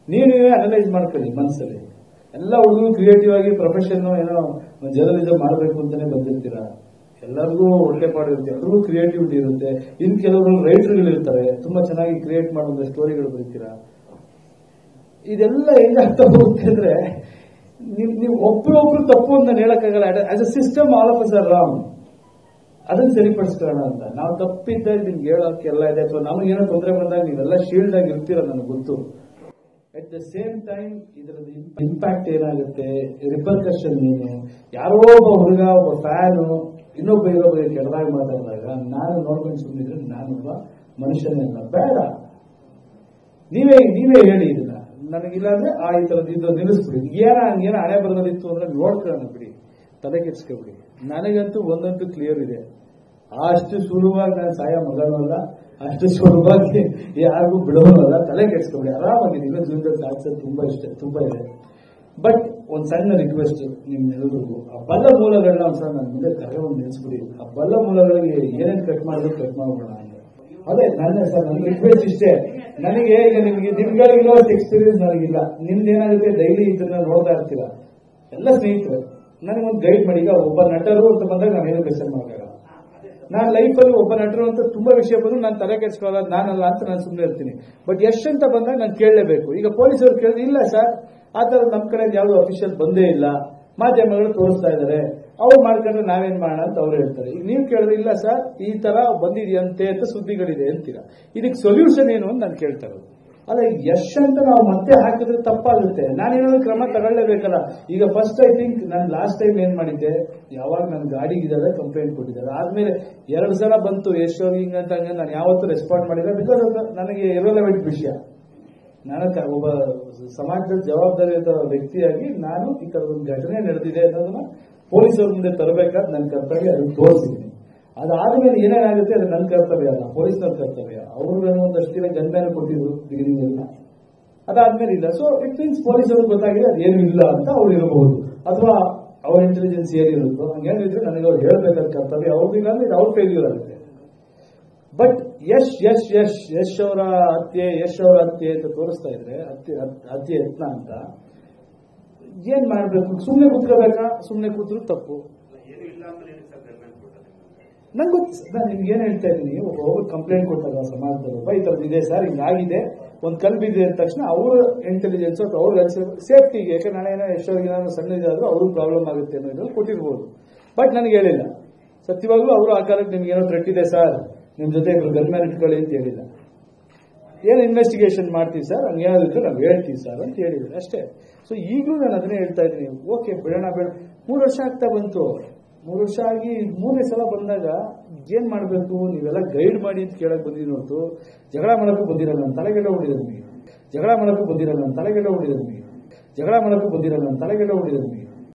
ನೀವೇ ಅನಲೈಸ್ ಮಾಡ್ಕೊಳ್ಳಿ ಮನಸ್ಸಲ್ಲಿ. ಎಲ್ಲ ಹುಡುಗರು ಕ್ರಿಯೇಟಿವ್ ಆಗಿ ಪ್ರೊಫೆಷನ್ ಏನೋ ಜರ್ನಲಿಸಮ್ ಮಾಡಬೇಕು ಅಂತಾನೆ ಬಂದಿರ್ತೀರಾ. ಎಲ್ಲರಿಗೂ ಒಳ್ಳೆ ಪಾಡಿರುತ್ತೆ, ಎಲ್ರಿಗೂ ಕ್ರಿಯೇಟಿವಿಟಿ ಇರುತ್ತೆ. ಇನ್ ಕೆಲವರು ರೈಟರ್ಗಳಿರ್ತಾರೆ, ತುಂಬಾ ಚೆನ್ನಾಗಿ ಕ್ರಿಯೇಟ್ ಮಾಡುವಂತ ಸ್ಟೋರಿಗಳು ಬರೀತೀರಾ. ಇದೆಲ್ಲ ಹೆಂಗಾಗ್ತಾ ಹೋಗುತ್ತೆ ಅಂದ್ರೆ ನೀವು ಒಬ್ರು ತಪ್ಪು ಅಂತ ಹೇಳಕ್ಕಾಗಲ್ಲ. As a system all of us are wrong. ಅದನ್ನ ಸರಿಪಡಿಸ್ಕೊಳ್ಳೋಣ ಅಂತ ನಾವು ತಪ್ಪಿದ್ದಾಗ ನಿಮ್ಗೆ ಹೇಳೋಕೆ ಎಲ್ಲ ಇದೆ, ಅಥವಾ ನಮಗೇನೋ ತೊಂದರೆ ಬಂದಾಗ ನೀವೆಲ್ಲ ಶೀಲ್ಡ್ ಆಗಿ ಇರ್ತೀರ, ನನಗೆ ಗೊತ್ತು. ಅಟ್ ದ ಸೇಮ್ ಟೈಮ್ ಇದರದ ಇಂಪ್ಯಾಕ್ಟ್ ಏನಾಗುತ್ತೆ, ರಿಪರ್ಕಷನ್ ಏನು, ಯಾರೋ ಒಬ್ಬ ಹುಡುಗ ಒಬ್ಬ ಫ್ಯಾನು ಇನ್ನೊಬ್ಬ ಬಗ್ಗೆ ಕೆಟ್ಟದಾಗಿ ಮಾತಾಡಿದಾಗ ನಾನು ನೋಡ್ಕೊಂಡು ಸುಮ್ಮನಿದ್ರೆ ನಾನೊಬ್ಬ ಮನುಷ್ಯನೆಲ್ಲ ಬೇಡ. ನೀವೇ ಹೇಳಿ ಇದನ್ನ, ನನಗಿಲ್ಲ ಅಂದ್ರೆ ಈ ತರದ್ದು ಇದು ನಿಲ್ಲಿಸ್ಬಿಡಿ. ಹಂಗೇನ ಹಣೆ ಬರೋದಿತ್ತು ಅಂದ್ರೆ ನೋಡ್ಕೊಳ್ಳೋಣ ಬಿಡಿ, ತಲೆ ಕೆಡ್ಸ್ಕೊಬಿಡಿ. ನನಗಂತೂ ಒಂದಂತೂ ಕ್ಲಿಯರ್ ಇದೆ, ಅಷ್ಟು ಸುಲಭವಾಗಿ ನಾನು ಸಾಯ ಮಗನಲ್ಲ, ಅಷ್ಟು ಸುಲಭವಾಗಿ ಯಾರಿಗೂ ಬಿಡೋನಲ್ಲ. ತಲೆ ಕೆಡ್ಸ್ಕೊಬಿಡಿ, ಆರಾಮಾಗಿ ಇನ್ನೂ ಜೀವನದಲ್ಲಿ ಸಾಧಿಸೋದು ತುಂಬಾ ಇದೆ. ಬಟ್ ಒಂದ್ ಸಣ್ಣ ರಿಕ್ವೆಸ್ಟ್ ನಿಮ್ಮೆಲ್ಲರಿಗೂ, ಆ ಬಲ್ಲ ಮೂಲಗಳನ್ನ ಒಂದ್ಸಲ ನನ್ನ ಮುಂದೆ ಕರೆಗೊಂಡು ನಿಲ್ಲಿಸ್ಬಿಡಿ. ಆ ಬಲ್ಲ ಮೂಲಗಳಿಗೆ ಏನೇನು ಕಟ್ ಮಾಡಿದ್ರು ಕಟ್ ಮಾಡೋಣ ಅಂದ್ರೆ ಅದೇ ನನ್ನ ರಿಕ್ವೆಸ್ಟ್ ಇಷ್ಟೇ. ನನಗೆ ಈಗ ನಿಮ್ಗಳಿಗಿರೋ ಎಕ್ಸ್ಪೀರಿಯನ್ಸ್ ನನಗಿಲ್ಲ. ನಿಮ್ದೇನಾಗುತ್ತೆ, ಡೈಲಿ ಇದನ್ನ ನೋಡ್ತಾ ಇರ್ತೀರಾ ಎಲ್ಲ ಸ್ನೇಹಿತರು. ನನಗೊಂದು ಗೈಡ್ ಮಾಡಿ. ಈಗ ಒಬ್ಬ ನಟರು ಅಂತ ಬಂದಾಗ ನಾನು ಏನು ಕ್ವೆಶ್ಚನ್ ಮಾಡೋಕ್ಕಾಗಲ್ಲ. ನಾನು ಲೈಫಲ್ಲಿ ಒಬ್ಬ ನಟರು ಅಂತ ತುಂಬಾ ವಿಷಯ ಬಂದು ನಾನು ತಲೆ ಕೆಡಿಸ್ಕೊಳ್ಳೋದು ನಾನಲ್ಲ ಅಂತ ನಾನು ಸುಮ್ಮನೆ ಇರ್ತೀನಿ. ಬಟ್ ಎಷ್ಟು ಅಂತ ಬಂದಾಗ ನಾನು ಕೇಳಲೇಬೇಕು. ಈಗ ಪೊಲೀಸರು ಕೇಳಿದ್ರೆ ಇಲ್ಲ ಸರ್ ಆ ಥರ ನಮ್ಮ ಕಡೆ ಯಾವ್ದು ಅಫಿಷಿಯಲ್ ಬಂದೇ ಇಲ್ಲ, ಮಾಧ್ಯಮಗಳು ತೋರಿಸ್ತಾ ಇದ್ದಾರೆ, ಅವ್ರು ಮಾಡ್ಕೊಂಡ್ರೆ ನಾವೇನ್ ಮಾಡೋಣ ಅಂತ ಅವ್ರು ಹೇಳ್ತಾರೆ. ಈಗ ನೀವು ಕೇಳಿದ್ರೆ ಇಲ್ಲ ಸರ್ ಈ ತರ ಬಂದಿದೆಯಂತೆ ಅಂತ ಸುದ್ದಿಗಳಿದೆ ಅಂತೀರಾ. ಇದಕ್ಕೆ ಸೊಲ್ಯೂಷನ್ ಏನು ಅಂತ ನಾನು ಕೇಳ್ತಾ ಇರೋದು. ಅಲ್ಲ ಯಶ್ ಅಂತ ನಾವು ಮತ್ತೆ ಹಾಕಿದ್ರೆ ತಪ್ಪಾಗುತ್ತೆ. ನಾನೇನಾದ್ರು ಕ್ರಮ ತಗೊಳ್ಳೇಬೇಕಲ್ಲ. ಈಗ ಫಸ್ಟ್ ಐ ಥಿಂಕ್ ನಾನು ಲಾಸ್ಟ್ ಟೈಮ್ ಏನ್ ಮಾಡಿದ್ದೆ, ಯಾವಾಗ ನನ್ನ ಗಾಡಿಗಿದ್ದಾರೆ ಕಂಪ್ಲೇಂಟ್ ಕೊಟ್ಟಿದ್ದಾರೆ, ಆದ್ಮೇಲೆ 2 ಸಲ ಬಂತು ಯಶ್ ಅವ್ರಿಗೆ ಹಿಂಗಂತ ಹಂಗೆ ನಾನು ಯಾವತ್ತೂ ರೆಸ್ಪಾಂಡ್ ಮಾಡಿಲ್ಲ. ಬಿಕಾಸ್ ನನಗೆ ಇರಲೆವೆಂಟ್ ವಿಷಯ. ನಾನು ಒಬ್ಬ ಸಮಾಜದ ಜವಾಬ್ದಾರಿಯುತ ವ್ಯಕ್ತಿಯಾಗಿ ನಾನು ಈ ತರದೊಂದು ಘಟನೆ ನಡೆದಿದೆ ಅನ್ನೋದನ್ನ ಪೊಲೀಸರ ಮುಂದೆ ತರಬೇಕಾದ ನನ್ನ ಕರ್ತವ್ಯ, ಅದನ್ನು ತೋರಿಸಿದ್ದೀನಿ. ಅದಾದ್ಮೇಲೆ ಏನೇನಾಗುತ್ತೆ ಅದು ನನ್ನ ಕರ್ತವ್ಯ ಅಲ್ಲ, ಪೊಲೀಸ್ನವ್ರ ಕರ್ತವ್ಯ. ಅವ್ರಿಗೆ ಒಂದಷ್ಟು ದಿನ ಗಂಧನ ಕೊಟ್ಟಿದ್ರು ಬಿಗಿನಿಂಗ್ ಎಲ್ಲ, ಅದಾದ್ಮೇಲೆ ಇಲ್ಲ. ಸೊ ಇಟ್ ಮೀನ್ಸ್ ಪೊಲೀಸರಿಗೆ ಗೊತ್ತಾಗಿದೆ ಅದೇನು ಇಲ್ಲ ಅಂತ ಅವ್ರು ಇರಬಹುದು, ಅಥವಾ ಅವ್ರ ಇಂಟೆಲಿಜೆನ್ಸ್ ಏನಿರುತ್ತೋ ಹಂಗೇನಿದ್ರೆ ನನಗೆ ಅವ್ರು ಹೇಳ್ಬೇಕಾದ ಕರ್ತವ್ಯ ಅವ್ರಿಗಿಲ್ಲ ಅಂದ್ರೆ ಇದು ಅವ್ರ ಫೇಲ್ಯೂರ್ ಆಗುತ್ತೆ. ಬಟ್ ಯಶ್ ಅವರ ಹತ್ಯೆ ಅಂತ ತೋರಿಸ್ತಾ ಇದ್ರೆ ಹತ್ಯೆ ಯತ್ನ ಅಂತ ಏನ್ ಮಾಡ್ಬೇಕು? ಸುಮ್ನೆ ಕೂತ್ಕೋಬೇಕಾ? ಸುಮ್ನೆ ಕೂತ್ರು ತಪ್ಪು. ನಂಗೆ ಗೊತ್ತು. ನಾನು ನಿಮ್ಗೆ ಏನ್ ಹೇಳ್ತಾ ಇದ್ದೀನಿ, ಒಬ್ಬ ಕಂಪ್ಲೇಂಟ್ ಕೊಟ್ಟಾಗ ಸಮಾಜದವರು ಈ ತರದ್ದು ಇದೆ ಸರ್, ಹಿಂಗಾಗಿದೆ, ಒಂದ್ ಕಲ್ ಬಿದ್ದಿದೆ ಅಂದ ತಕ್ಷಣ ಅವ್ರ ಇಂಟೆಲಿಜೆನ್ಸ್ ಅವ್ರಿಗೆ ಸೇಫ್ಟಿಗೆ, ಯಾಕಂದ್ರೆ ನಾಳೆ ಏನೋ ಎಷ್ಟೋರಿಗೆ ನಾನು ಸಣ್ಣ ಇದಾದ್ರೂ ಅವ್ರಿಗೆ ಪ್ರಾಬ್ಲಮ್ ಆಗುತ್ತೆ ಅನ್ನೋದ್ರಲ್ಲಿ ಕೊಟ್ಟಿರ್ಬೋದು. ಬಟ್ ನನಗೆ ಹೇಳಿಲ್ಲ ಸತ್ಯವಾಗ್ಲೂ ಅವರು ಆ ಕಾಲಕ್ಕೆ ನಿಮ್ಗೆ ಏನೋ ಥ್ರೆಟ್ ಇದೆ ಸರ್, ನಿಮ್ ಜೊತೆ ಗನ್ಮ್ಯಾನ್ ಇಟ್ಕೊಳ್ಳಿ ಅಂತ ಹೇಳಿಲ್ಲ. ಏನು ಇನ್ವೆಸ್ಟಿಗೇಷನ್ ಮಾಡ್ತೀವಿ ಸರ್, ಹಂಗೇನಾದ್ರು ನಾವು ಹೇಳ್ತೀವಿ ಸರ್ ಅಂತ ಹೇಳಿದ್ರು ಅಷ್ಟೇ. ಸೊ ಈಗಲೂ ನಾನು ಅದನ್ನೇ ಹೇಳ್ತಾ ಇದ್ದೀನಿ, ಓಕೆ ಬಿಡೋಣ 3 ವರ್ಷ ಆಗ್ತಾ ಬಂತು. 3 ವರ್ಷ ಆಗಿ 3ನೇ ಸಲ ಬಂದಾಗ ಏನ್ ಮಾಡ್ಬೇಕು, ನೀವೆಲ್ಲ ಗೈಡ್ ಮಾಡಿ ಅಂತ ಕೇಳಕ್ ಬಂದಿದ್ದು ನೋಡ್ತು. ಜಗಳ ಮಾಡಕ್ಕೂ ಬಂದಿರಲ್ಲ, ನನ್ನ ತಲೆಗೆಲ್ಲ ಹೊಡಿದ್ರು ನಿಮಗೆ.